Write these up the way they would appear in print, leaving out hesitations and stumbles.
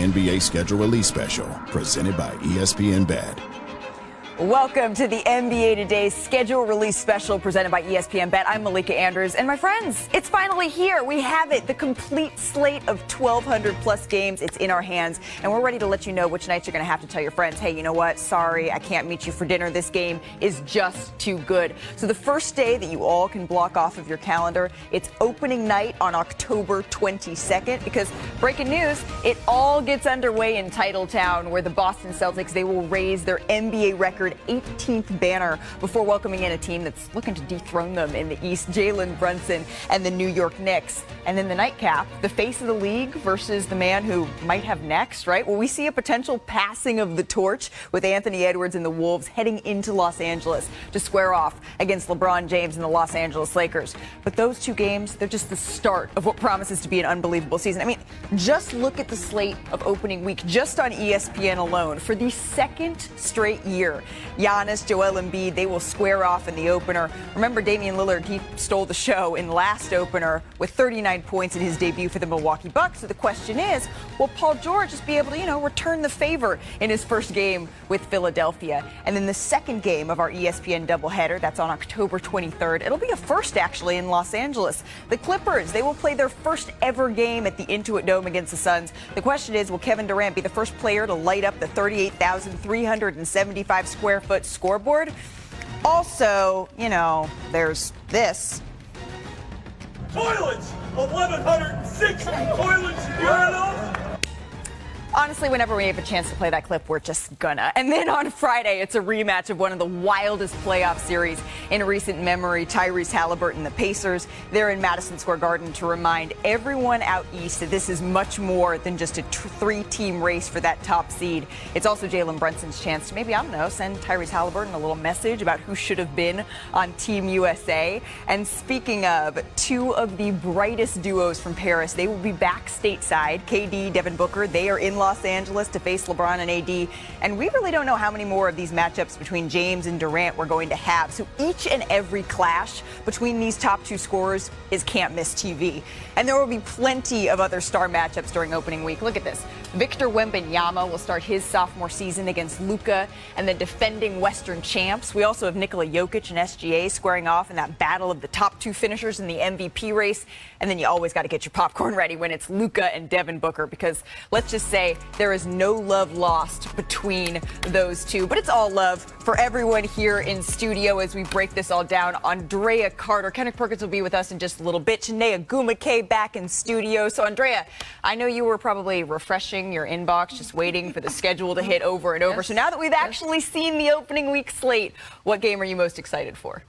NBA schedule release special presented by ESPN Bet. Welcome to the NBA Today schedule release special presented by ESPN Bet. I'm Malika Andrews, and my friends, it's finally here. We have it, the complete slate of 1,200 plus games. It's in our hands, and we're ready to let you know which nights you're going to have to tell your friends, hey, you know what? Sorry, I can't meet you for dinner. This game is just too good. So the first day that you all can block off of your calendar, it's opening night on October 22nd, because breaking news, it all gets underway in Titletown, where the Boston Celtics, they will raise their NBA record 18th banner before welcoming in a team that's looking to dethrone them in the East, Jalen Brunson and the New York Knicks. And then the nightcap, the face of the league versus the man who might have next, right? Well, we see a potential passing of the torch with Anthony Edwards and the Wolves heading into Los Angeles to square off against LeBron James and the Los Angeles Lakers. But those two games, they're just the start of what promises to be an unbelievable season. I mean, just look at the slate of opening week just on ESPN alone. For the second straight year, Giannis, Joel Embiid, they will square off in the opener. Remember, Damian Lillard, he stole the show in the last opener with 39 points in his debut for the Milwaukee Bucks. So the question is, will Paul George just be able to, return the favor in his first game with Philadelphia? And then the second game of our ESPN doubleheader, that's on October 23rd. It'll be a first, actually, in Los Angeles. The Clippers, they will play their first ever game at the Intuit Dome against the Suns. The question is, will Kevin Durant be the first player to light up the 38,375 square foot scoreboard? Also, there's this. Toilets! 1,106 toilets, urinals! Honestly, whenever we have a chance to play that clip, we're just gonna. And then on Friday, it's a rematch of one of the wildest playoff series in recent memory. Tyrese Halliburton and the Pacers, they're in Madison Square Garden to remind everyone out east that this is much more than just a three-team race for that top seed. It's also Jalen Brunson's chance to maybe, send Tyrese Halliburton a little message about who should have been on Team USA. And speaking of, two of the brightest duos from Paris, they will be back stateside. KD, Devin Booker, they are in Los Angeles to face LeBron and AD, and we really don't know how many more of these matchups between James and Durant we're going to have. So each and every clash between these top two scorers is can't miss TV. And there will be plenty of other star matchups during opening week. Look at this. Victor Wembanyama will start his sophomore season against Luka and the defending Western champs. We also have Nikola Jokic and SGA squaring off in that battle of the top two finishers in the MVP race. And then you always got to get your popcorn ready when it's Luka and Devin Booker, because let's just say there is no love lost between those two. But it's all love for everyone here in studio as we break this all down. Andrea Carter, Kenneth Perkins will be with us in just a little bit. Chinea Gumake back in studio. So, Andrea, I know you were probably refreshing your inbox, just waiting for the schedule to hit over and over. Yes. So now that we've actually seen the opening week slate, what game are you most excited for?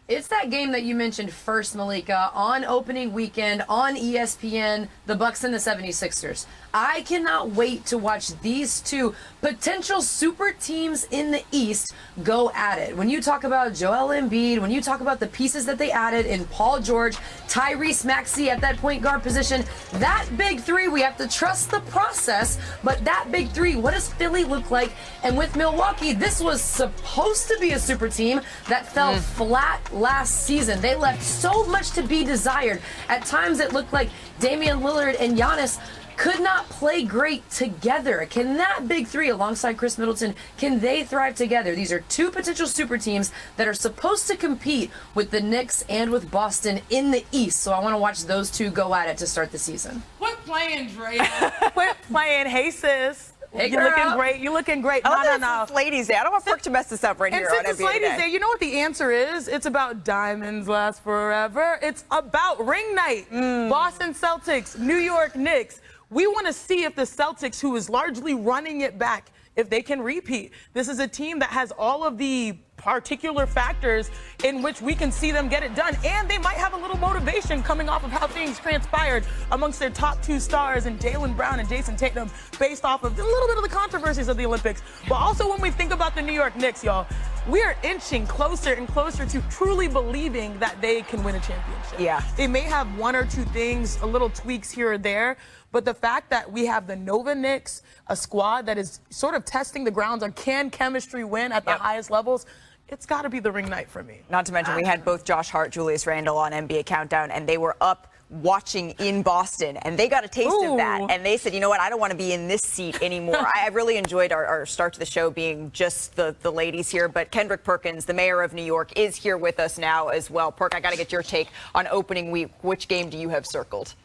It's that game that you mentioned first, Malika, on opening weekend on ESPN, the Bucks and the 76ers. I cannot wait to watch these two potential super teams in the East go at it. When you talk about Joel Embiid, when you talk about the pieces that they added in Paul George, Tyrese Maxey at that point guard position, that big three, we have to trust the process, but that big three, what does Philly look like? And with Milwaukee, this was supposed to be a super team that fell flat last season. They left so much to be desired. At times it looked like Damian Lillard and Giannis could not play great together. Can that big three alongside Chris Middleton, can they thrive together? These are two potential super teams that are supposed to compete with the Knicks and with Boston in the East. So I want to watch those two go at it to start the season. Quit playing, Drea. Quit playing. Hey, sis. Hey, You're girl. looking great. You're looking great. Oh, No. it's Ladies' Day. I don't want Perk to mess this up right And here on since it's NBA Ladies' Today. Day, you know what the answer is? It's about diamonds last forever. It's about ring night. Boston Celtics, New York Knicks. We want to see if the Celtics, who is largely running it back, if they can repeat. This is a team that has all of the particular factors in which we can see them get it done. And they might have a little motivation coming off of how things transpired amongst their top two stars in Jaylen Brown and Jason Tatum, based off of a little bit of the controversies of the Olympics. But also when we think about the New York Knicks, y'all, we are inching closer and closer to truly believing that they can win a championship. Yeah. They may have one or two things, a little tweaks here or there, but the fact that we have the Nova Knicks, a squad that is sort of testing the grounds on can chemistry win at the highest levels, it's got to be the ring night for me. Not to mention, we had both Josh Hart, Julius Randle on NBA Countdown, and they were up watching in Boston, and they got a taste of that. And they said, you know what, I don't want to be in this seat anymore. I really enjoyed our start to the show being just the ladies here. But Kendrick Perkins, the mayor of New York, is here with us now as well. Perk, I got to get your take on opening week. Which game do you have circled?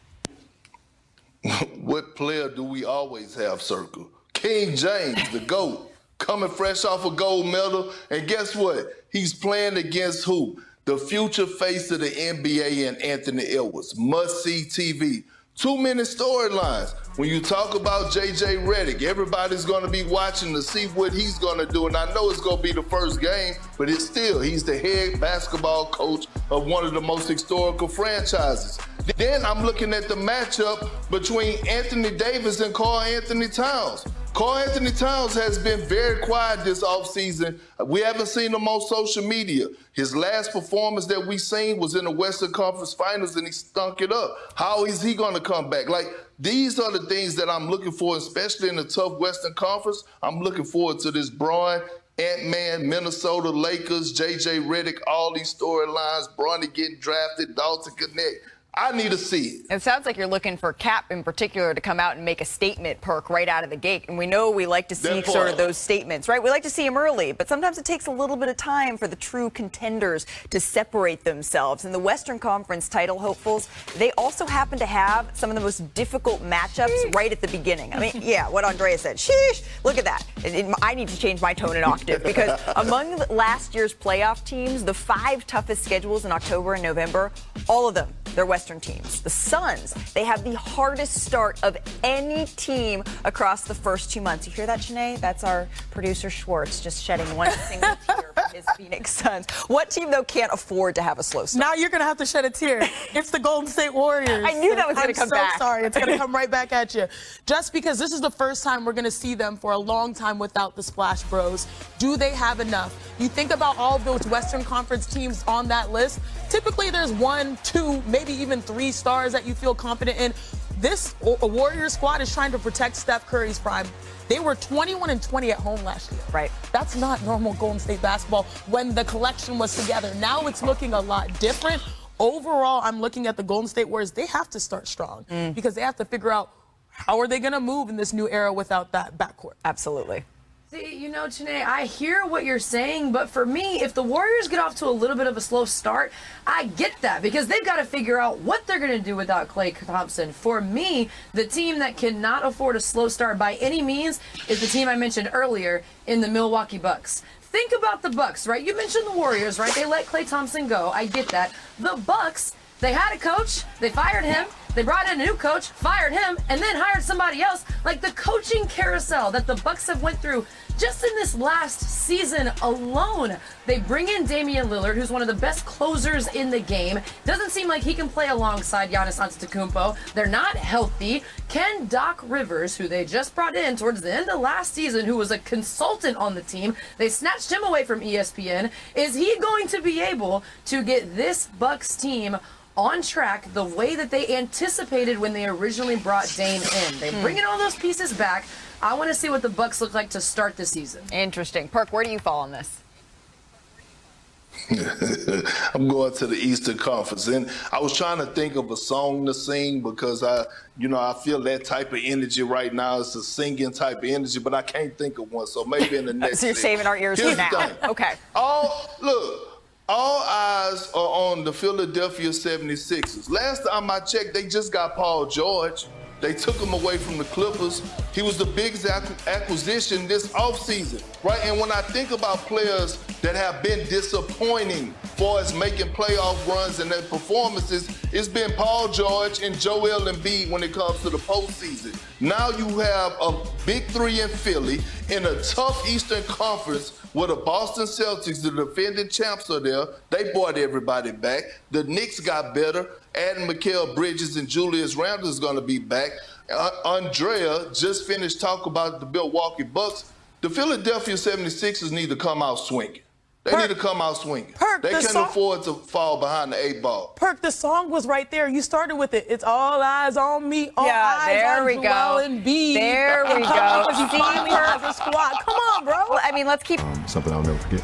What player do we always have circled? King James, the GOAT, coming fresh off a gold medal. And guess what? He's playing against who? The future face of the NBA and Anthony Edwards. Must-see TV. Too many storylines. When you talk about J.J. Redick, everybody's going to be watching to see what he's going to do. And I know it's going to be the first game, but he's the head basketball coach of one of the most historical franchises. Then I'm looking at the matchup between Anthony Davis and Karl Anthony Towns. Karl Anthony Towns has been very quiet this offseason. We haven't seen him on social media. His last performance that we seen was in the Western Conference Finals, and he stunk it up. How is he going to come back? Like, these are the things that I'm looking for, especially in the tough Western Conference. I'm looking forward to this Braun, Ant-Man, Minnesota Lakers, J.J. Redick, all these storylines, Bronny getting drafted, Dalton Connect. I need to see it. It sounds like you're looking for Cap in particular to come out and make a statement, Perk, right out of the gate. And we know we like to see sort of those statements, right? We like to see them early, but sometimes it takes a little bit of time for the true contenders to separate themselves. And the Western Conference title hopefuls, they also happen to have some of the most difficult matchups right at the beginning. I mean, yeah, what Andrea said. Sheesh, look at that. I need to change my tone an octave because among last year's playoff teams, the 5 toughest schedules in October and November, all of them, they're Western teams. The Suns, they have the hardest start of any team across the first 2 months. You hear that, Shanae? That's our producer, Schwartz, just shedding one single tear for his Phoenix Suns. What team, though, can't afford to have a slow start? Now you're going to have to shed a tear. It's the Golden State Warriors. I knew that was going to come back. I'm so sorry. It's going to come right back at you. Just because this is the first time we're going to see them for a long time without the Splash Bros. Do they have enough? You think about all of those Western Conference teams on that list. Typically, there's 1, 2, maybe even 3 stars that you feel confident in. This Warriors squad is trying to protect Steph Curry's prime. They were 21-20 at home last year. Right. That's not normal Golden State basketball when the collection was together. Now it's looking a lot different. Overall, I'm looking at the Golden State Warriors. They have to start strong because they have to figure out how are they going to move in this new era without that backcourt. Absolutely. See, you know, Chanae, I hear what you're saying, but for me, if the Warriors get off to a little bit of a slow start, I get that because they've got to figure out what they're going to do without Klay Thompson. For me, the team that cannot afford a slow start by any means is the team I mentioned earlier in the Milwaukee Bucks. Think about the Bucks, right? You mentioned the Warriors, right? They let Klay Thompson go. I get that. The Bucks, they had a coach, they fired him. They brought in a new coach, fired him, and then hired somebody else. Like the coaching carousel that the Bucks have went through just in this last season alone. They bring in Damian Lillard, who's one of the best closers in the game. Doesn't seem like he can play alongside Giannis Antetokounmpo. They're not healthy. Can Doc Rivers, who they just brought in towards the end of last season, who was a consultant on the team, they snatched him away from ESPN. Is he going to be able to get this Bucks team on track the way that they anticipated when they originally brought Dame in? They bring in all those pieces back. I want to see what the Bucks look like to start the season. Interesting. Perk, where do you fall on this? I'm going to the Eastern Conference, and I was trying to think of a song to sing because I feel that type of energy right now. It's a singing type of energy, but I can't think of one. So maybe in the next. So you're saving our ears for now. Okay. All eyes are on the Philadelphia 76ers. Last time I checked, they just got Paul George. They took him away from the Clippers. He was the biggest acquisition this offseason, right? And when I think about players that have been disappointing for us making playoff runs and their performances, it's been Paul George and Joel Embiid when it comes to the postseason. Now you have a big 3 in Philly in a tough Eastern Conference where the Boston Celtics, the defending champs, are there. They brought everybody back. The Knicks got better. Adding Mikal Bridges and Julius Randle is going to be back. Andrea just finished talking about the Milwaukee Bucks. The Philadelphia 76ers need to come out swinging. They need to come out swinging. They can't afford to fall behind the 8 ball. Perk, the song was right there. You started with it. It's all eyes on me. All eyes there on we Joel go. Embiid. There we go. Because you finally have a squad. Come on, bro. Well, I mean, let's keep. Something I'll never forget.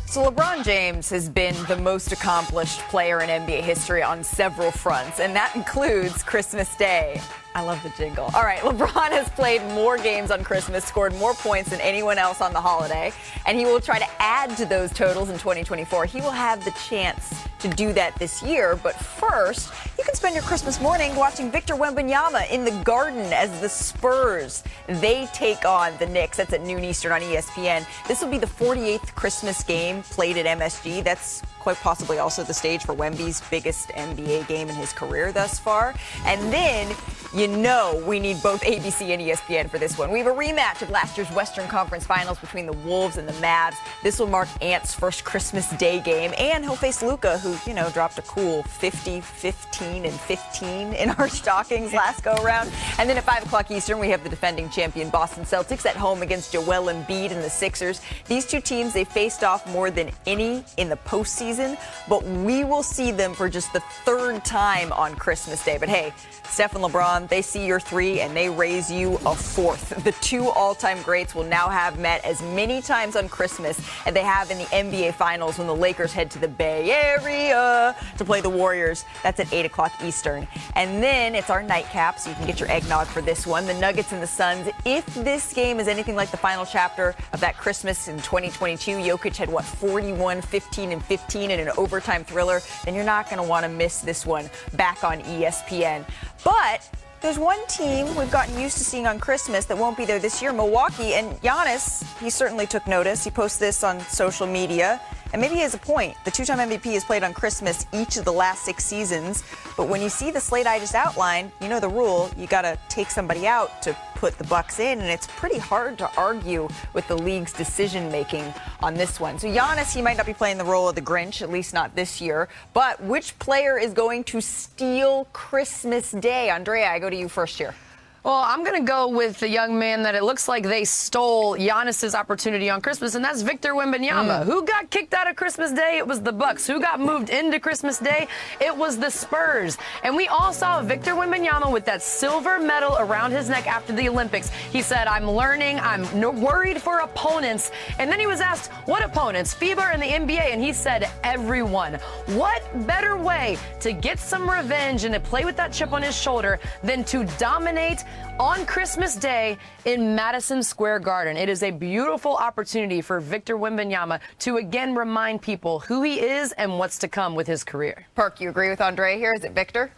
So LeBron James has been the most accomplished player in NBA history on several fronts, and that includes Christmas Day. I love the jingle. All right, LeBron has played more games on Christmas, scored more points than anyone else on the holiday, and he will try to add to those totals in 2024. He will have the chance to do that this year, but first, you can spend your Christmas morning watching Victor Wembanyama in the Garden as the Spurs. They take on the Knicks. That's at noon Eastern on ESPN. This will be the 48th Christmas game played at MSG. That's quite possibly also the stage for Wemby's biggest NBA game in his career thus far. And then, you know, we need both ABC and ESPN for this one. We have a rematch of last year's Western Conference Finals between the Wolves and the Mavs. This will mark Ant's first Christmas Day game, and he'll face Luka, who, you know, dropped a cool 50, 15, and 15 in our stockings last go-around. And then at 5 o'clock Eastern, we have the defending champion Boston Celtics at home against Joel Embiid and the Sixers. These two teams, they faced off more than any in the postseason, but we will see them for just the third time on Christmas Day. But hey, Steph and LeBron, they see your three and they raise you a fourth. The two all-time greats will now have met as many times on Christmas as they have in the NBA Finals when the Lakers head to the Bay Area to play the Warriors. That's at 8 o'clock Eastern. And then it's our nightcap, so you can get your eggnog for this one. The Nuggets and the Suns. If this game is anything like the final chapter of that Christmas in 2022, Jokic had, 41, 15, and 15 in an overtime thriller, then you're not going to want to miss this one back on ESPN. But there's one team we've gotten used to seeing on Christmas that won't be there this year, Milwaukee. And Giannis, he certainly took notice. He posted this on social media. And maybe he has a point. The two-time MVP has played on Christmas each of the last 6 seasons. But when you see the slate I just outlined, you know the rule. You got to take somebody out to put the Bucks in. And it's pretty hard to argue with the league's decision-making on this one. So Giannis, he might not be playing the role of the Grinch, at least not this year. But which player is going to steal Christmas Day? Andrea, I go to you first here. Well, I'm going to go with the young man that it looks like they stole Giannis's opportunity on Christmas, and that's Victor Wembanyama. Who got kicked out of Christmas Day? It was the Bucks. Who got moved into Christmas Day? It was the Spurs. And we all saw Victor Wembanyama with that silver medal around his neck after the Olympics. He said, I'm learning. I'm worried for opponents. And then he was asked, what opponents? FIBA and the NBA. And he said, everyone. What better way to get some revenge and to play with that chip on his shoulder than to dominate on Christmas Day in Madison Square Garden? It is a beautiful opportunity for Victor Wembanyama to again remind people who he is and what's to come with his career. Perk, you agree with Andre here? Is it Victor?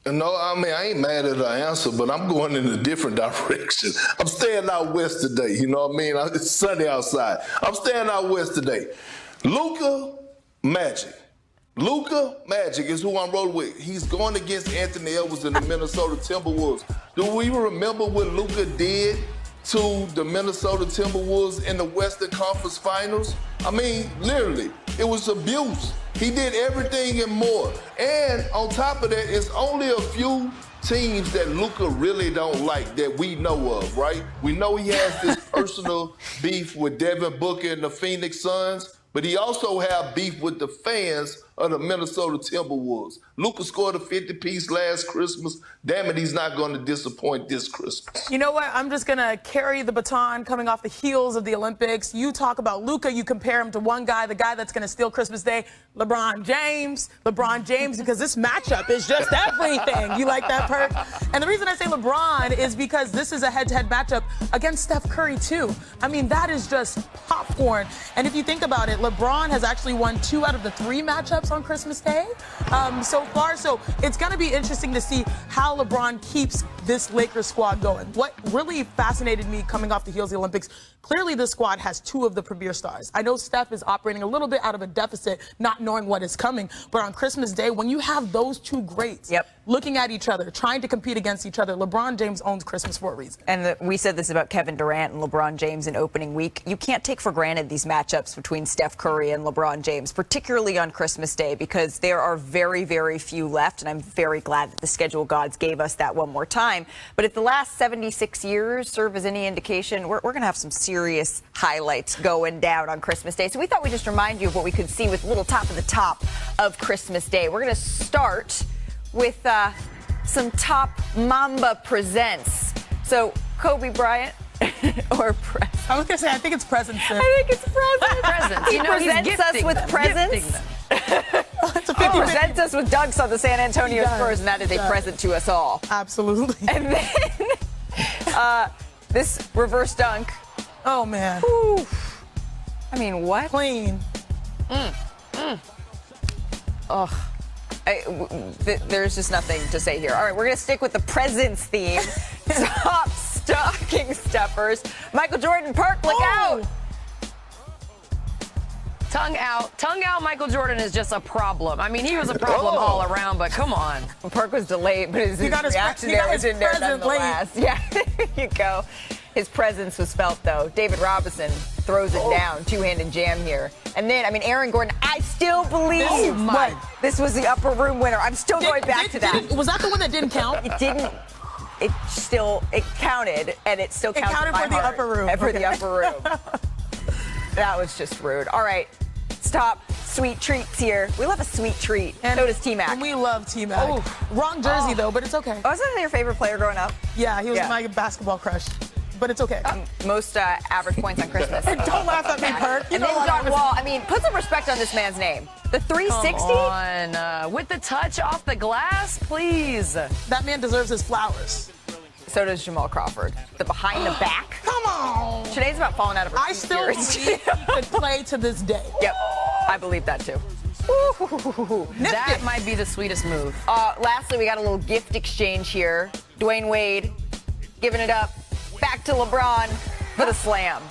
No, I mean, I ain't mad at the answer, but I'm going in a different direction. I'm staying out west today, you know what I mean? It's sunny outside. I'm staying out west today. Luka Magic is who I'm rolling with. He's going against Anthony Edwards and the Minnesota Timberwolves. Do we remember what Luka did to the Minnesota Timberwolves in the Western Conference Finals? I mean, literally, it was abuse. He did everything and more. And on top of that, it's only a few teams that Luka really don't like that we know of, right? We know he has this personal beef with Devin Booker and the Phoenix Suns, but he also have beef with the fans of the Minnesota Timberwolves. Luka scored a 50-piece last Christmas. Damn it, he's not going to disappoint this Christmas. You know what? I'm just going to carry the baton coming off the heels of the Olympics. You talk about Luka, you compare him to one guy, the guy that's going to steal Christmas Day, LeBron James, because this matchup is just everything. You like that, Perk? And the reason I say LeBron is because this is a head-to-head matchup against Steph Curry, too. I mean, that is just popcorn. And if you think about it, LeBron has actually won 2 out of the 3 matchups on Christmas Day so far. So it's going to be interesting to see how LeBron keeps this Lakers squad going. What really fascinated me coming off the heels of the Olympics, clearly this squad has 2 of the premier stars. I know Steph is operating a little bit out of a deficit, not knowing what is coming. But on Christmas Day, when you have those 2 greats looking at each other, trying to compete against each other, LeBron James owns Christmas for a reason. And we said this about Kevin Durant and LeBron James in opening week. You can't take for granted these matchups between Steph Curry and LeBron James, particularly on Christmas Day, because there are very, very few left. And I'm very glad that the schedule gods gave us that one more time. But if the last 76 years serve as any indication, we're going to have some serious highlights going down on Christmas Day. So we thought we'd just remind you of what we could see with a little top of the top of Christmas Day. We're going to start with some Top Mamba Presents. So Kobe Bryant or Press. I was going to say, I think it's presents. I think it's presents. Presents. He You know, he's presents us gifting with them, presents. gifting them. It's a He 50-50. presents us with dunks on the San Antonio He does. Spurs, and that is a He does. present to us all. Absolutely. And then this reverse dunk. Oh, man. Whew. I mean, what? Clean. There's just nothing to say here. All right, we're going to stick with the presents theme. Top stocking stuffers. Michael Jordan, Perk, look out. Tongue out. Michael Jordan is just a problem. I mean, he was a problem all around, but come on. Perk was delayed, but his got his reaction he there got was his in there present nonetheless. Yeah, there you go. His presence was felt, though. David Robinson throws it down. Two-handed jam here. And then, I mean, Aaron Gordon, I still believe this was the upper room winner. I'm still going back to that. Was that the one that didn't count? It didn't. It counted, and it still counted. It counted in my for the heart. upper room. For the upper room. That was just rude. All right, stop. Sweet treats here. We love a sweet treat. And, so does T-Mac. And we love T-Mac. Wrong jersey, though, but it's okay. Wasn't he your favorite player growing up? Yeah, he was my basketball crush. But it's okay. Most average points on Christmas. Don't laugh at me, Perk. And then John Wall. I mean, put some respect on this man's name. The 360? Come on. With the touch off the glass, please. That man deserves his flowers. So does Jamal Crawford. The behind the back. Come on. Today's about falling out of her I still believe he could play to this day. Yep, I believe that too. That might be the sweetest move. Lastly, we got a little gift exchange here. Dwayne Wade giving it up. Back to LeBron for the slam.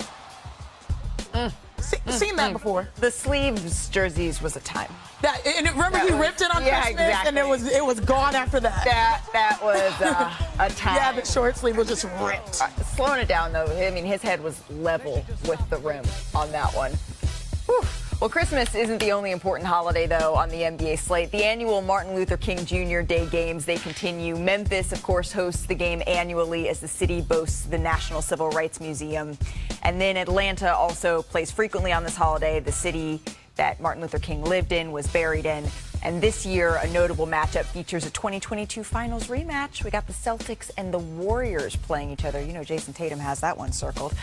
Seen that before. The sleeves jerseys was a time. And remember he ripped it on Christmas, exactly. and it was gone after that. That was a time. Yeah, the short sleeve was just ripped. Slowing it down, though, I mean, his head was level with the rim on that one. Whew. Well, Christmas isn't the only important holiday, though, on the NBA slate. The annual Martin Luther King Jr. Day games, they continue. Memphis, of course, hosts the game annually as the city boasts the National Civil Rights Museum. And then Atlanta also plays frequently on this holiday. The city that Martin Luther King lived in, was buried in. And this year, a notable matchup features a 2022 finals rematch. We got the Celtics and the Warriors playing each other. You know, Jason Tatum has that one circled.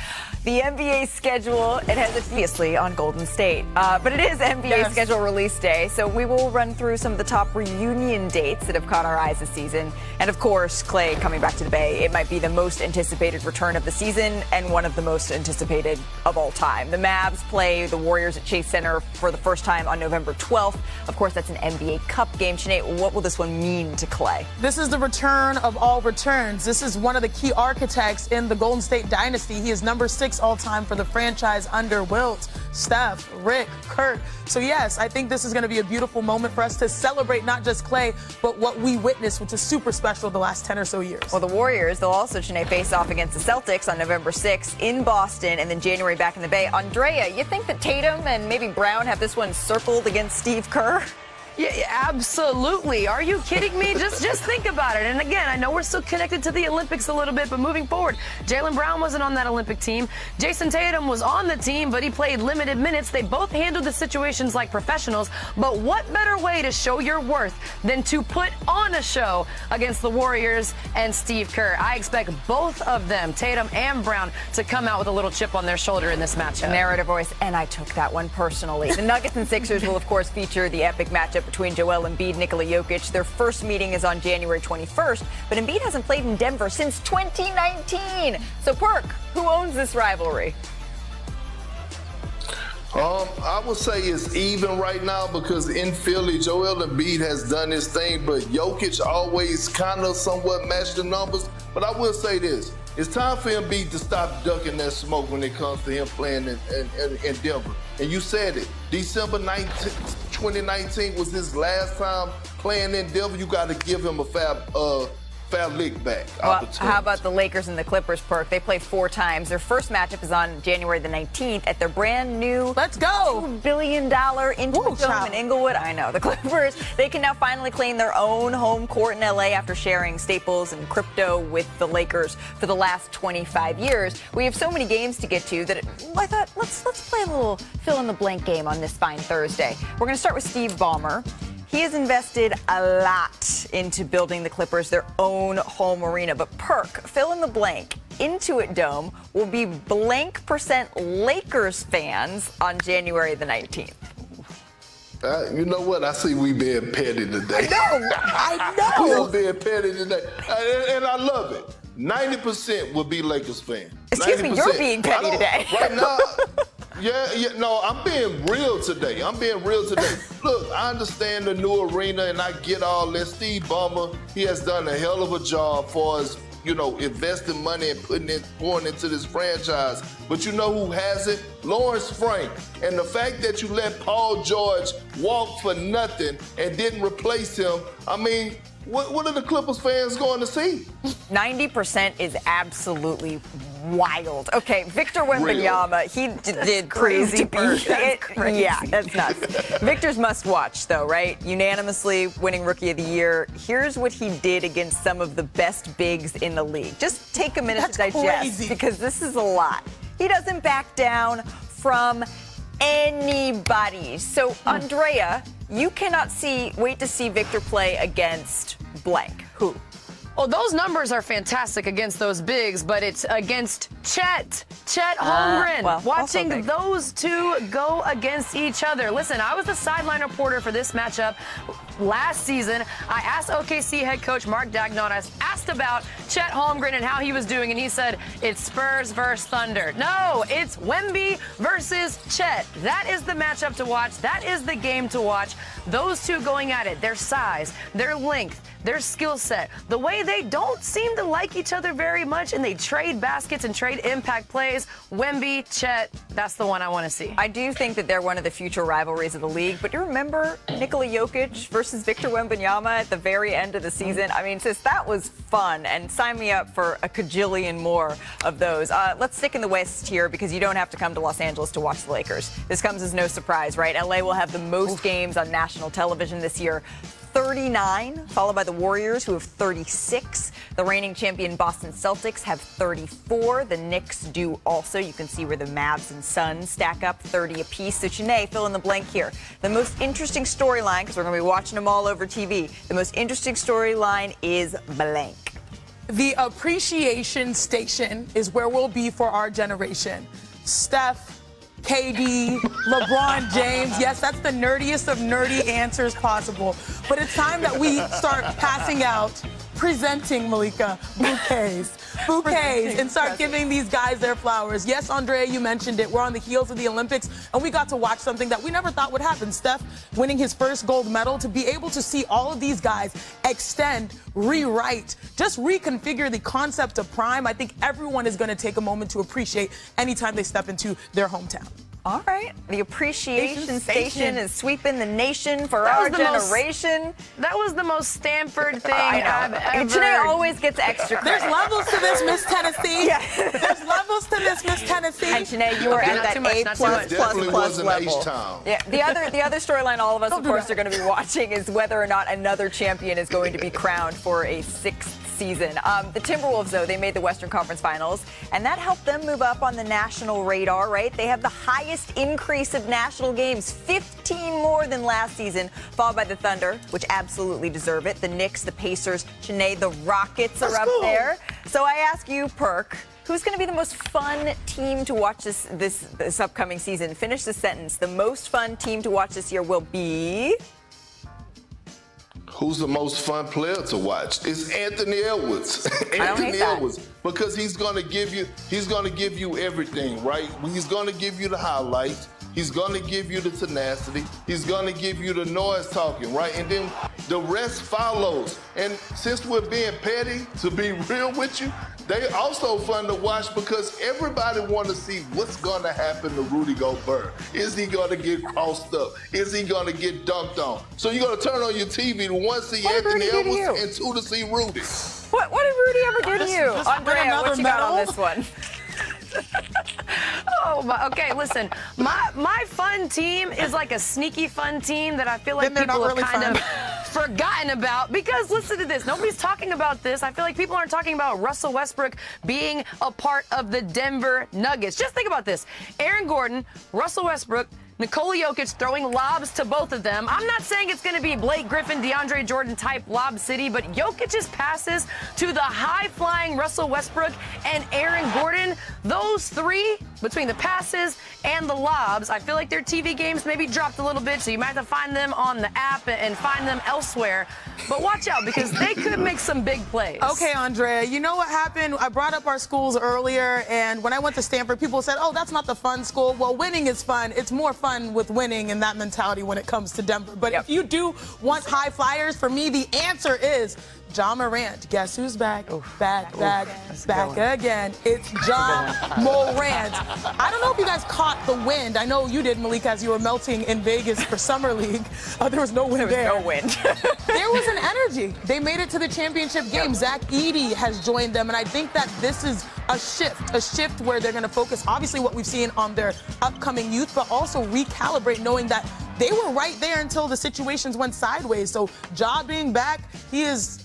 The NBA schedule, it has obviously on Golden State. But it is NBA schedule release day. So we will run through some of the top reunion dates that have caught our eyes this season. And of course, Clay coming back to the Bay. It might be the most anticipated return of the season and one of the most anticipated of all time. The Mavs play the Warriors at Chase Center for the first time on November 12th. Of course, that's an NBA Cup game. Sinead, what will this one mean to Clay? This is the return of all returns. This is one of the key architects in the Golden State dynasty. He is number 6 all-time for the franchise under Wilt, Steph, Rick, Kirk. So yes, I think this is going to be a beautiful moment for us to celebrate not just Clay, but what we witnessed, which is super special the last 10 or so years. Well, the Warriors, they'll also, Sinead, face off against the Celtics on November 6th in Boston, and then January back in the Bay. Andrea, you think that Tatum and maybe Brown have this one circled against Steve Kerr? Yeah, absolutely. Are you kidding me? Just think about it. And again, I know we're still connected to the Olympics a little bit, but moving forward, Jaylen Brown wasn't on that Olympic team. Jason Tatum was on the team, but he played limited minutes. They both handled the situations like professionals. But what better way to show your worth than to put on a show against the Warriors and Steve Kerr? I expect both of them, Tatum and Brown, to come out with a little chip on their shoulder in this matchup. Narrative voice, and I took that one personally. The Nuggets and Sixers will, of course, feature the epic matchup between Joel Embiid, Nikola Jokic. Their first meeting is on January 21st, but Embiid hasn't played in Denver since 2019. So, Perk, who owns this rivalry? I would say it's even right now because in Philly, Joel Embiid has done his thing, but Jokic always kind of somewhat matched the numbers. But I will say this. It's time for Embiid to stop ducking that smoke when it comes to him playing in Denver. And you said it. December 19th, 2019 was his last time playing in Denver. You got to give him a fab lick back opportunity. How about the Lakers and the Clippers, Perk? They play 4 times. Their first matchup is on January the 19th at their brand new $2 billion Intuit Dome in Inglewood. I know. The Clippers, they can now finally claim their own home court in LA after sharing Staples and crypto with the Lakers for the last 25 years. We have so many games to get to that I thought let's play a little fill in the blank game on this fine Thursday. We're going to start with Steve Ballmer. He has invested a lot into building the Clippers their own home arena. But Perk, fill in the blank. Intuit Dome, will be blank percent Lakers fans on January the 19th. You know what? I see we being petty today. I know. We are being petty today. And I love it. 90% will be Lakers fans. Excuse me, you're 90%. being petty today. Right now, no, I'm being real today. Look, I understand the new arena and I get all this. Steve Ballmer, he has done a hell of a job for us, investing money and pouring into this franchise. But you know who has it? Lawrence Frank. And the fact that you let Paul George walk for nothing and didn't replace him, I mean, what are the Clippers fans going to see? 90% is absolutely wild. Okay, Victor Wembanyama, he did crazy. Crazy. Yeah, that's nuts. Victor's must watch, though, right? Unanimously winning Rookie of the Year. Here's what he did against some of the best bigs in the league. Just take a minute to digest, because this is a lot. He doesn't back down from anybody. So, Andrea, you cannot wait to see Victor play against blank. Who? Oh, those numbers are fantastic against those bigs, but it's against Chet Holmgren. Watching those two go against each other. Listen, I was the sideline reporter for this matchup last season. I asked OKC head coach Mark Daigneault, I asked about Chet Holmgren and how he was doing, and he said, it's Spurs versus Thunder. No, it's Wemby versus Chet. That is the matchup to watch. That is the game to watch. Those two going at it, their size, their length, their skill set, the way they don't seem to like each other very much, and they trade baskets and trade impact plays. Wemby, Chet, that's the one I want to see. I do think that they're one of the future rivalries of the league, but you remember Nikola Jokic versus Victor Wembanyama at the very end of the season? I mean, sis, that was fun, and sign me up for a cajillion more of those. Let's stick in the West here, because you don't have to come to Los Angeles to watch the Lakers. This comes as no surprise, right? LA will have the most games on national television this year. 39, followed by the Warriors, who have 36. The reigning champion Boston Celtics have 34. The Knicks do also. You can see where the Mavs and Suns stack up, 30 apiece. So, Sinead, fill in the blank here. The most interesting storyline, because we're going to be watching them all over TV, the most interesting storyline is blank. The appreciation station is where we'll be for our generation. Steph, KD, LeBron James. Yes, that's the nerdiest of nerdy answers possible. But it's time that we start passing out, presenting, Malika, bouquets, and start giving these guys their flowers. Yes, Andrea, you mentioned it. We're on the heels of the Olympics, and we got to watch something that we never thought would happen. Steph winning his first gold medal. To be able to see all of these guys extend, rewrite, just reconfigure the concept of prime, I think everyone is going to take a moment to appreciate anytime they step into their hometown. All right. The appreciation station is sweeping the nation for our generation. That was the most Stanford thing I've ever. Sinead always gets extra credit. There's levels to this, Miss Tennessee. There's levels to this, Miss Tennessee. And Sinead, you were at that A++ level. Yeah. The other storyline all of us, of course, are going to be watching is whether or not another champion is going to be crowned for a sixth season. The Timberwolves, though, they made the Western Conference Finals, and that helped them move up on the national radar, right? They have the highest increase of national games, 15 more than last season, followed by the Thunder, which absolutely deserve it. The Knicks, the Pacers, Sinead, the Rockets are up there. So I ask you, Perk, who's going to be the most fun team to watch this upcoming season? Finish the sentence. The most fun team to watch this year will be... Who's the most fun player to watch? It's Anthony Edwards. Anthony Edwards, because he's going to give you everything, right? He's going to give you the highlights. He's going to give you the tenacity. He's going to give you the noise talking, right? And then the rest follows. And since we're being petty, to be real with you, they also fun to watch because everybody want to see what's going to happen to Rudy Gobert. Is he going to get crossed up? Is he going to get dunked on? So you're going to turn on your TV to one, see Anthony Edwards, and two, to see Rudy. What did Rudy ever do to you? Andrea, what you got on this one? Okay, listen. My fun team is like a sneaky fun team that I feel like people have kind of forgotten about, because listen to this. Nobody's talking about this. I feel like people aren't talking about Russell Westbrook being a part of the Denver Nuggets. Just think about this. Aaron Gordon, Russell Westbrook, Nikola Jokic throwing lobs to both of them. I'm not saying it's going to be Blake Griffin, DeAndre Jordan type lob city, but Jokic's passes to the high-flying Russell Westbrook and Aaron Gordon, those three, between the passes and the lobs, I feel like their TV games maybe dropped a little bit, so you might have to find them on the app and find them elsewhere. But watch out, because they could make some big plays. Okay, Andrea, you know what happened? I brought up our schools earlier, and when I went to Stanford, people said, oh, that's not the fun school. Well, winning is fun. It's more fun with winning and that mentality when it comes to Denver. But if you do want high flyers, for me, the answer is Ja Morant. Guess who's back? Back again. It's Ja Morant. I don't know if you guys caught the wind. I know you did, Malika, as you were melting in Vegas for Summer League. There was no wind there. No wind. There was an energy. They made it to the championship game. Zach Edey has joined them, and I think that this is a shift where they're going to focus, obviously, what we've seen on their upcoming youth, but also recalibrate, knowing that they were right there until the situations went sideways. So Ja being back, he is,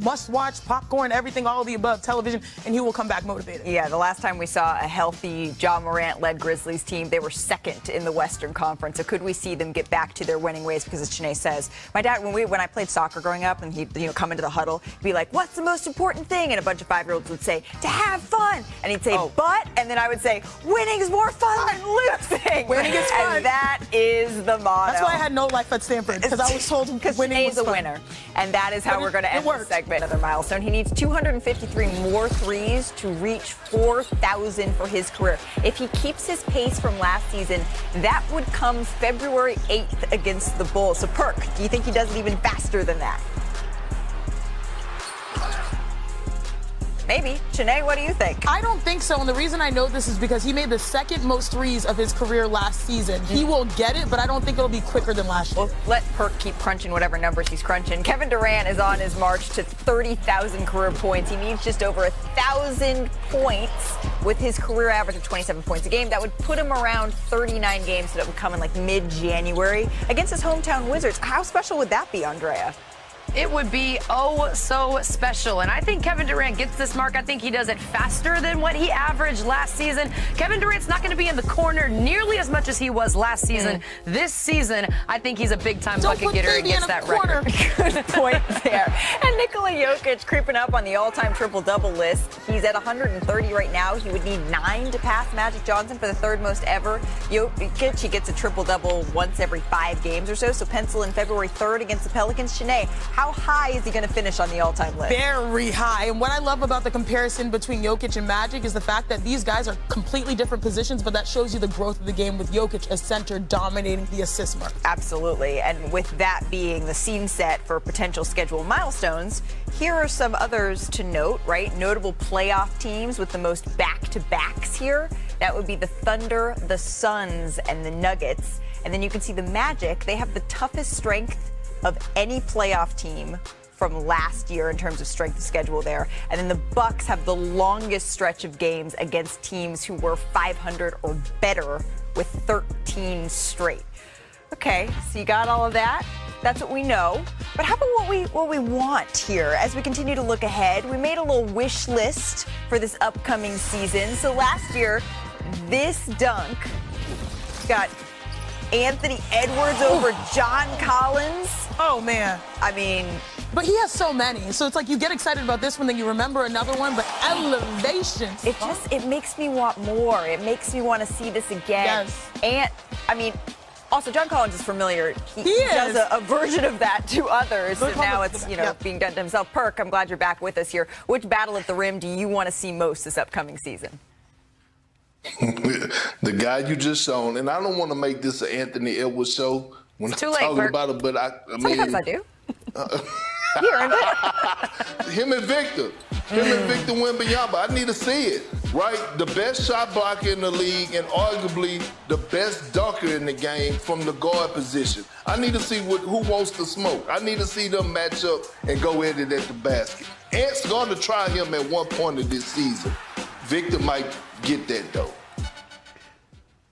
must-watch, popcorn, everything, all of the above, television, and he will come back motivated. Yeah, the last time we saw a healthy Ja Morant-led Grizzlies team, they were second in the Western Conference. So could we see them get back to their winning ways? Because as Chene says, my dad, when I played soccer growing up, and he'd come into the huddle, he'd be like, what's the most important thing? And a bunch of 5-year-olds would say, to have fun. And he'd say, but, and then I would say, winning's more fun than losing. Winning is fun. And that is the motto. That's why I had no life at Stanford, because I was told winning was a fun. winner. And that is how we're going to end this segment. Another milestone. He needs 253 more threes to reach 4,000 for his career. If he keeps his pace from last season, that would come February 8th against the Bulls. So, Perk, do you think he does it even faster than that? Maybe. Chene, what do you think? I don't think so, and the reason I know this is because he made the second most threes of his career last season. He will get it, but I don't think it'll be quicker than last year. Well, let Perk keep crunching whatever numbers he's crunching. Kevin Durant is on his march to 30,000 career points. He needs just over 1,000 points with his career average of 27 points a game. That would put him around 39 games, so that would come in like mid-January against his hometown Wizards. How special would that be, Andrea? It would be so special. And I think Kevin Durant gets this mark. I think he does it faster than what he averaged last season. Kevin Durant's not going to be in the corner nearly as much as he was last season. This season, I think he's a big-time bucket getter and gets that record. Good point there. And Nikola Jokic creeping up on the all-time triple-double list. He's at 130 right now. He would need 9 to pass Magic Johnson for the third most ever. Jokic, he gets a triple-double once every 5 games or so. So pencil in February 3rd against the Pelicans. Chene, how high is he going to finish on the all-time list? Very high. And what I love about the comparison between Jokic and Magic is the fact that these guys are completely different positions, but that shows you the growth of the game with Jokic as center dominating the assist mark. Absolutely. And with that being the scene set for potential schedule milestones, here are some others to note, right? Notable playoff teams with the most back-to-backs here. That would be the Thunder, the Suns, and the Nuggets. And then you can see the Magic. They have the toughest strength of any playoff team from last year in terms of strength of schedule there. And then the Bucks have the longest stretch of games against teams who were 500 or better with 13 straight. Okay, so you got all of that. That's what we know. But how about what we want here as we continue to look ahead? We made a little wish list for this upcoming season. So last year, this dunk got Anthony Edwards over John Collins. Oh, man. But he has so many. So it's like you get excited about this one, then you remember another one, but elevation. It makes me want more. It makes me want to see this again. Yes. And, also, John Collins is familiar. He does a version of that to others, and now it's, being done to himself. Perk, I'm glad you're back with us here. Which battle at the rim do you want to see most this upcoming season? The guy you just shown, and I don't want to make this an Anthony Edwards show when I'm talking about it, but I mean, sometimes I do. You earned it. Him and Victor Wembanyama, I need to see it, right? The best shot blocker in the league and arguably the best dunker in the game from the guard position. I need to see who wants to smoke. I need to see them match up and go at it at the basket. Ant's going to try him at one point of this season. Victor might get that, though.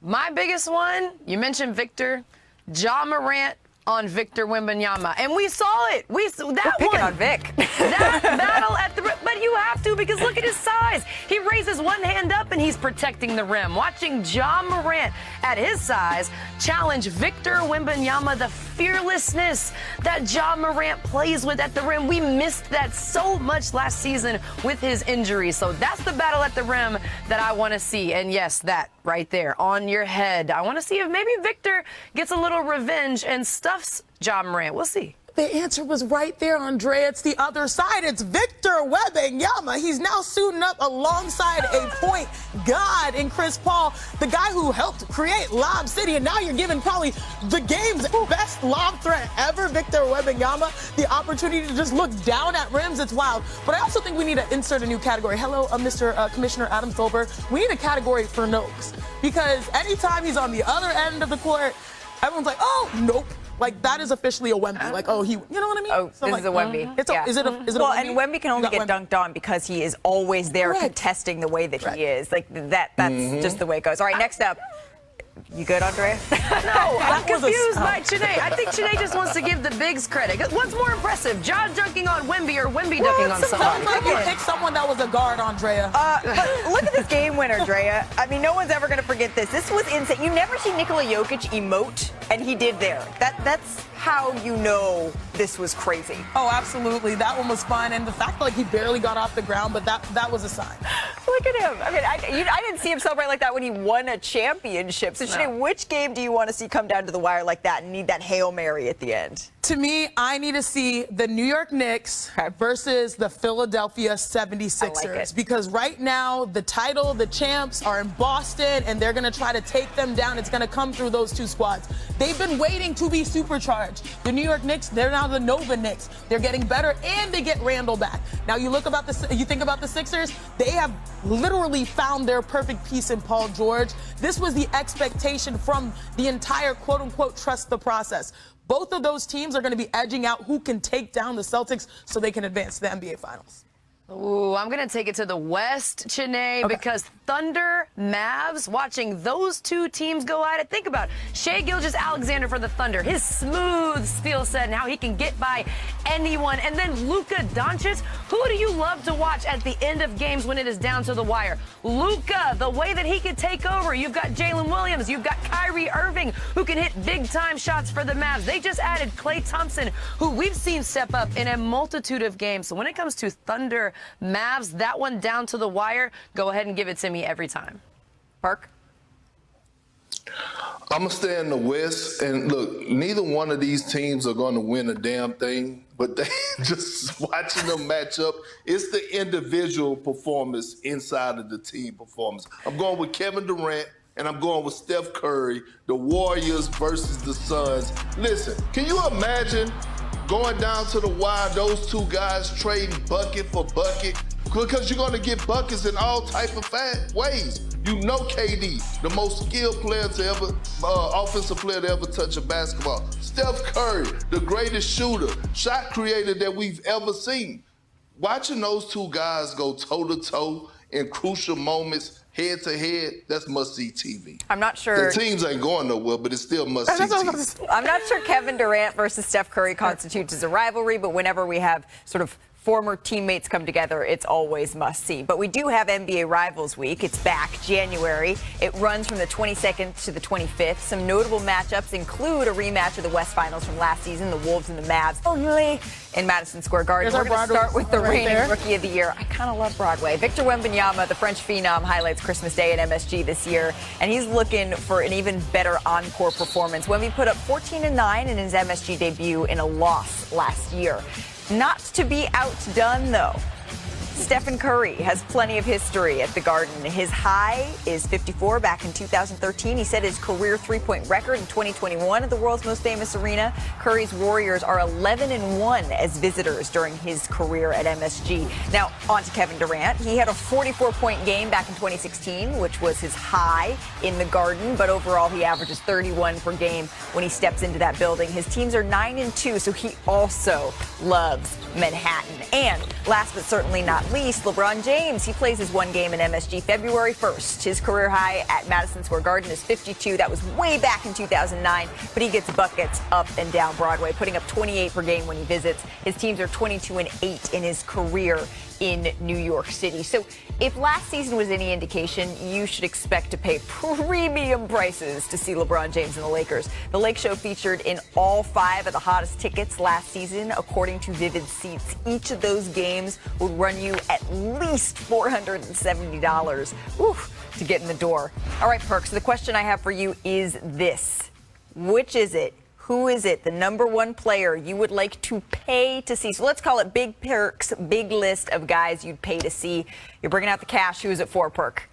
My biggest one, you mentioned Victor, Ja Morant on Victor Wembanyama. And we saw it. We're picking on Vic. That battle at the... But you have to, because look at his size. He raises one hand up and he's protecting the rim. Watching Ja Morant at his size challenge Victor Wembanyama, the fearlessness that Ja Morant plays with at the rim. We missed that so much last season with his injuries. So that's the battle at the rim that I want to see. And yes, that right there on your head. I want to see if maybe Victor gets a little revenge and stuffs Ja Morant. We'll see. The answer was right there, Andrea. It's the other side. It's Victor Wembanyama. He's now suiting up alongside a point god in Chris Paul, the guy who helped create Lob City, and now you're giving probably the game's best lob threat ever, Victor Wembanyama, the opportunity to just look down at rims. It's wild. But I also think we need to insert a new category. Hello, Mr. Commissioner Adam Silver. We need a category for Nokes, because anytime he's on the other end of the court, everyone's like, oh, nope. Like, that is officially a Wemby. Like, oh, you know what I mean? Oh, so this like, is a Wemby. Is it a well, Wemby? and Wemby can only get dunked on because he is always there contesting the way that he is. Like, that's just the way it goes. All right, next up. You good, Andrea? No, I'm confused by Chene. I think Chene just wants to give the bigs credit. What's more impressive, Ja dunking on Wemby or Wemby dunking on somebody? Like you picked someone that was a guard, Andrea. But look at this game winner, Andrea. I mean, no one's ever going to forget this. This was insane. You never see Nikola Jokic emote, and he did there. That's how you know this was crazy. Oh, absolutely. That one was fun. And the fact like he barely got off the ground, but that was a sign. Look at him. I mean, I didn't see him celebrate like that when he won a championship. So, Shanae, which game do you want to see come down to the wire like that and need that Hail Mary at the end? To me, I need to see the New York Knicks versus the Philadelphia 76ers. Because right now, the title, the champs are in Boston, and they're going to try to take them down. It's going to come through those two squads. They've been waiting to be supercharged. The New York Knicks, they're now the Nova Knicks. They're getting better, and they get Randall back. Now, you think about the Sixers, they have literally found their perfect piece in Paul George. This was the expectation from the entire quote-unquote trust the process. Both of those teams are going to be edging out who can take down the Celtics so they can advance to the NBA Finals. Ooh, I'm going to take it to the West, Chene, because Thunder, Mavs, watching those two teams go at it. Think about Shai Gilgeous-Alexander for the Thunder, his smooth skill set and how he can get by anyone. And then Luka Doncic, who do you love to watch at the end of games when it is down to the wire? Luka, the way that he can take over. You've got Jalen Williams, you've got Kyrie Irving, who can hit big-time shots for the Mavs. They just added Klay Thompson, who we've seen step up in a multitude of games. So when it comes to Thunder, Mavs, that one down to the wire, go ahead and give it to me every time. Perk? I'm going to stay in the West. And look, neither one of these teams are going to win a damn thing. But they just watching them match up, it's the individual performance inside of the team performance. I'm going with Kevin Durant, and I'm going with Steph Curry, the Warriors versus the Suns. Listen, can you imagine going down to the wire, those two guys trading bucket for bucket? Because you're going to get buckets in all type of ways. You know KD, the most skilled player to ever, offensive player to ever touch a basketball. Steph Curry, the greatest shooter, shot creator that we've ever seen. Watching those two guys go toe-to-toe in crucial moments, head-to-head, that's must-see TV. I'm not sure. The teams ain't going nowhere, but it's still must-see TV. I'm not sure Kevin Durant versus Steph Curry constitutes as a rivalry, but whenever we have sort of former teammates come together, it's always must-see. But we do have NBA Rivals Week. It's back January. It runs from the 22nd to the 25th. Some notable matchups include a rematch of the West Finals from last season, the Wolves and the Mavs, only in Madison Square Garden. We're going to start with the reigning Rookie of the Year. I kind of love Broadway. Victor Wembanyama, the French phenom, highlights Christmas Day at MSG this year, and he's looking for an even better encore performance. Wemby put up 14-9 in his MSG debut in a loss last year. Not to be outdone, though. Stephen Curry has plenty of history at the Garden. His high is 54 back in 2013. He set his career three-point record in 2021 at the world's most famous arena. Curry's Warriors are 11-1 as visitors during his career at MSG. Now, on to Kevin Durant. He had a 44-point game back in 2016, which was his high in the Garden, but overall he averages 31 per game when he steps into that building. His teams are 9-2, so he also loves Manhattan. And last but certainly not least, LeBron James. He plays his one game in MSG February 1st. His career high at Madison Square Garden is 52. That was way back in 2009, but he gets buckets up and down Broadway, putting up 28 per game when he visits. His teams are 22-8 in his career in New York City. So if last season was any indication, you should expect to pay premium prices to see LeBron James and the Lakers. The Lake Show featured in all 5 of the hottest tickets last season, according to Vivid Seats. Each of those games would run you at least $470 to get in the door. All right, Perk, so the question I have for you is this. Which is it? Who is it, the number one player you would like to pay to see? So let's call it Big Perk's big list of guys you'd pay to see. You're bringing out the cash. Who is it for, Perk?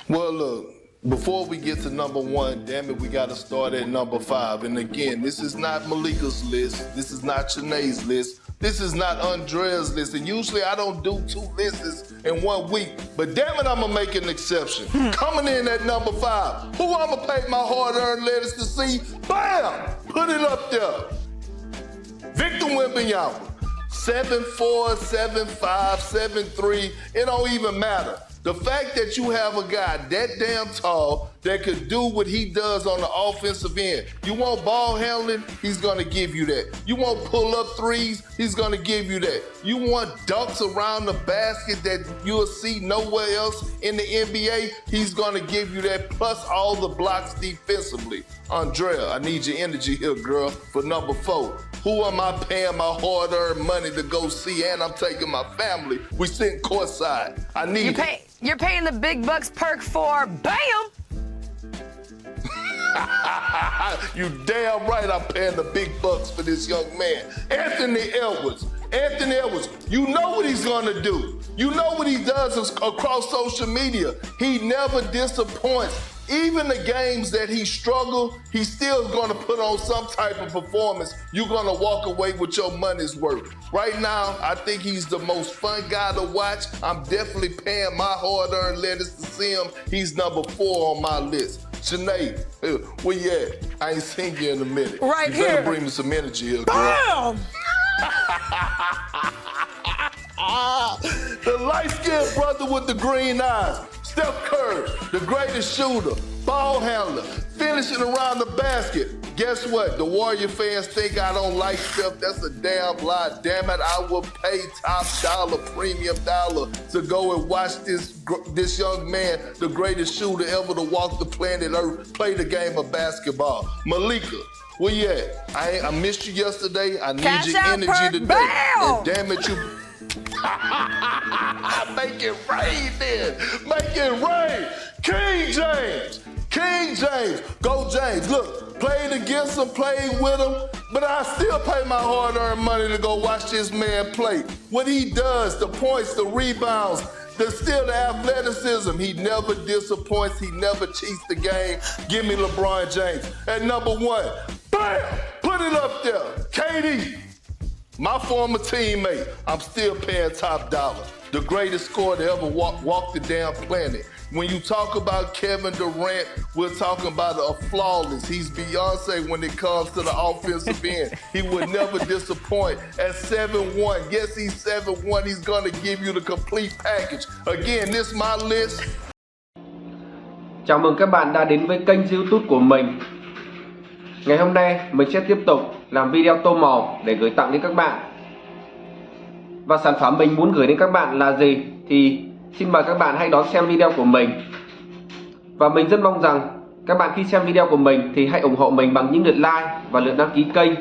Well, look, before we get to number 1, damn it, we got to start at number 5. And again, this is not Malika's list. This is not Shanae's list. This is not Andrea's list. And usually I don't do 2 lists in 1 week. But damn it, I'm going to make an exception. Coming in at number 5, who I'm going to pay my hard-earned letters to see? Bam! Put it up there. Victor Wembanyama. 7'4", 7'5", 7'3", it don't even matter. The fact that you have a guy that damn tall that could do what he does on the offensive end. You want ball handling, he's going to give you that. You want pull-up threes, he's going to give you that. You want dunks around the basket that you'll see nowhere else in the NBA, he's going to give you that, plus all the blocks defensively. Andrea, I need your energy here, girl, for number 4. Who am I paying my hard-earned money to go see? And I'm taking my family. We sitting courtside. I need You're paying the big bucks, Perk, for BAM! You damn right I'm paying the big bucks for this young man. Anthony Edwards, you know what he's gonna do. You know what he does across social media. He never disappoints. Even the games that he struggled, he's still gonna put on some type of performance. You're gonna walk away with your money's worth. Right now, I think he's the most fun guy to watch. I'm definitely paying my hard-earned letters to see him. He's number 4 on my list. Shanae, where you at? I ain't seen you in a minute. Right you here. better bring me some energy here, girl. Bam! The light-skinned brother with the green eyes. Steph Curry, the greatest shooter, ball handler, finishing around the basket. Guess what? The Warrior fans think I don't like Steph. That's a damn lie. Damn it, I will pay top dollar, premium dollar to go and watch this young man, the greatest shooter ever to walk the planet Earth, play the game of basketball. Malika, where you at? I missed you yesterday. I need Cash your out, energy Perk. today. Bam! And damn it, you... Make it rain then. Make it rain. King James. Go James. Look, played against him, played with him, but I still pay my hard-earned money to go watch this man play. What he does, the points, the rebounds, the athleticism, he never disappoints. He never cheats the game. Give me LeBron James. At number 1, bam, put it up there. KD. My former teammate, I'm still paying top dollar. The greatest scorer to ever walk the damn planet. When you talk about Kevin Durant, we're talking about a flawless. He's Beyonce when it comes to the offensive end. He would never disappoint. At 7'1", yes, he's 7'1", he's gonna give you the complete package. Again, this is my list. Chào mừng các bạn đã đến với kênh YouTube của mình. Ngày hôm nay mình sẽ tiếp tục làm video tô màu để gửi tặng đến các bạn. Và sản phẩm mình muốn gửi đến các bạn là gì thì xin mời các bạn hãy đón xem video của mình. Và mình rất mong rằng các bạn khi xem video của mình thì hãy ủng hộ mình bằng những lượt like và lượt đăng ký kênh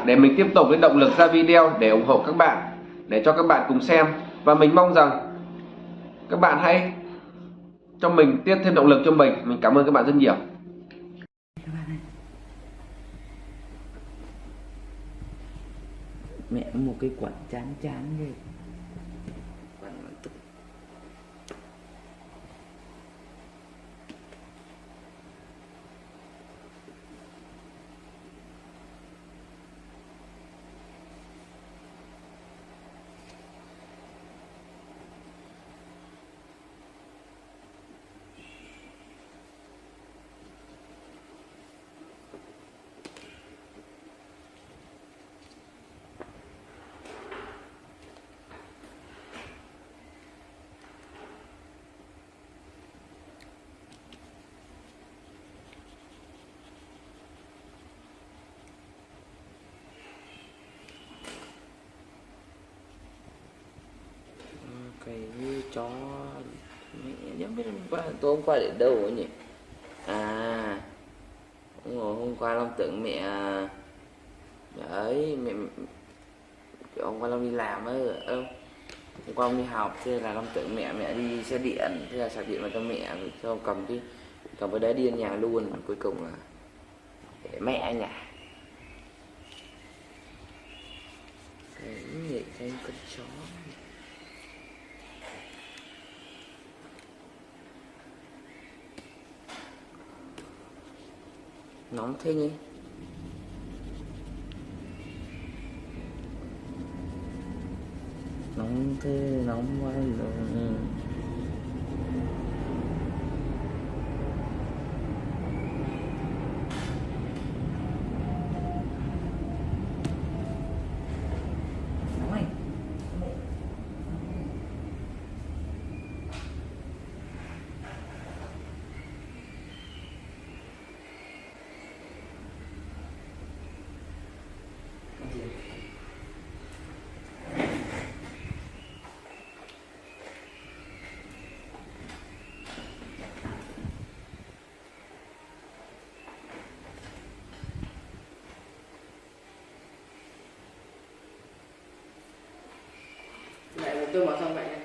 để mình tiếp tục lấy động lực ra video để ủng hộ các bạn, để cho các bạn cùng xem. Và mình mong rằng các bạn hãy cho mình tiếp thêm động lực cho mình. Mình cảm ơn các bạn rất nhiều. Mẹ một cái quạt chán vậy. chó. Mẹ nhắm biết hôm qua để đâu rồi nhỉ? À, hôm qua Long tưởng mẹ ấy, mẹ hôm qua Long đi làm ấy, hôm qua Long đi học, thế là Long tưởng mẹ đi xe điện, thế là sạc điện vào cho mẹ, xong cầm cái đấy đi nhà luôn, cuối cùng là để mẹ ở nhà. Cái gì cái con chó. Nóng thế nhỉ? Nóng thế, nóng quá rồi. Mẹ tôi mở xong vậy này.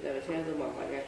Giờ xe tôi mở vậy này.